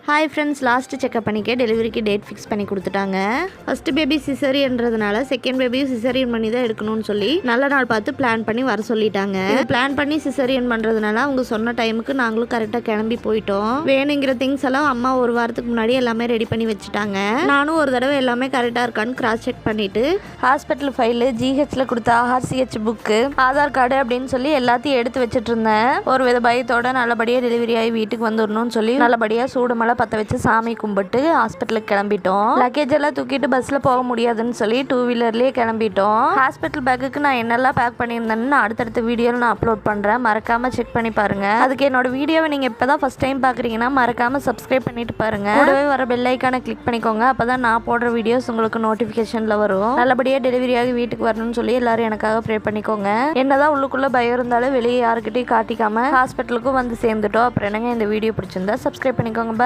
Hi friends, last checkup பண்ணிக்க டெலிவரிக்கு date fix பண்ணி கொடுத்துட்டாங்க. ஃபர்ஸ்ட் பேபி சிசரியன்றதுனால செகண்ட் பேபியும் சிசரியன் பண்ணி தான் எடுக்கணும்னு சொல்லி நல்ல நாள் பார்த்து பிளான் பண்ணி வர சொல்லிட்டாங்க. பிளான் பண்ணி சிசரியன் பண்ணுறதுனால அவங்க சொன்ன டைமுக்கு நாங்களும் கரெக்டாக கிளம்பி போயிட்டோம். வேணுங்கிற திங்ஸ் எல்லாம் அம்மா ஒரு வாரத்துக்கு முன்னாடி எல்லாமே ரெடி பண்ணி வச்சுட்டாங்க. நானும் ஒரு தடவை எல்லாமே கரெக்டாக இருக்கான்னு கிராஸ் செக் பண்ணிட்டு ஹாஸ்பிட்டல் ஃபைலு, ஜிஹெச்ல கொடுத்த ஆர்சிஹெச் புக்கு, ஆதார் கார்டு அப்படின்னு சொல்லி எல்லாத்தையும் எடுத்து வச்சுட்டு இருந்தேன். ஒரு வித பயத்தோட நல்லபடியாக டெலிவரி ஆகி வீட்டுக்கு வந்துடணும்னு சொல்லி நல்லபடியாக சூடு மலை பற்ற வச்சு சாமி கும்பிட்டு ஹாஸ்பிட்டலுக்கு கிளம்பிட்டோம். லக்கேஜ் எல்லாம் தூக்கிட்டு பஸ்ல போக முடியாதுன்னு சொல்லி 2 வீலர்லயே கிளம்பிட்டோம். ஹாஸ்பிட்டல் பேக்குக்கு நான் என்னெல்லாம் பேக் பண்ணியிருந்தேன்னு அடுத்தடுத்த வீடியோவில் நான் அப்லோட் பண்றேன். மறக்காம செக் பண்ணி பாருங்க. அதுக்கு என்னோட வீடியோவை நீங்க இப்பதான் ஃபர்ஸ்ட் டைம் பாக்குறீங்கன்னா மறக்காம சப்ஸ்கிரைப் பண்ணிட்டு பாருங்க. கூடவே வர பெல் ஐக்கானை கிளிக் பண்ணிக்கோங்க. அப்பதான் நான் போடுற வீடியோஸ் உங்களுக்கு நோட்டிபிகேஷன்ல வரும். நல்லபடியா டெலிவரி ஆகி வீட்டுக்கு வரணும்னு சொல்லி எல்லாரும் எனக்காக ப்ரே பண்ணிக்கோங்க. என்னதான் உள்ளுக்குள்ள பயம் இருந்தாலும் வெளியே யாருக்கிட்டையும் காட்டிக்காம ஹாஸ்பிட்டலுக்கும் வந்து சேர்ந்துட்டோம். அப்புறம் என்னங்க, இந்த வீடியோ பிடிச்சிருந்தா சப்ஸ்கிரைப் பண்ணிக்கோங்க. பாய்.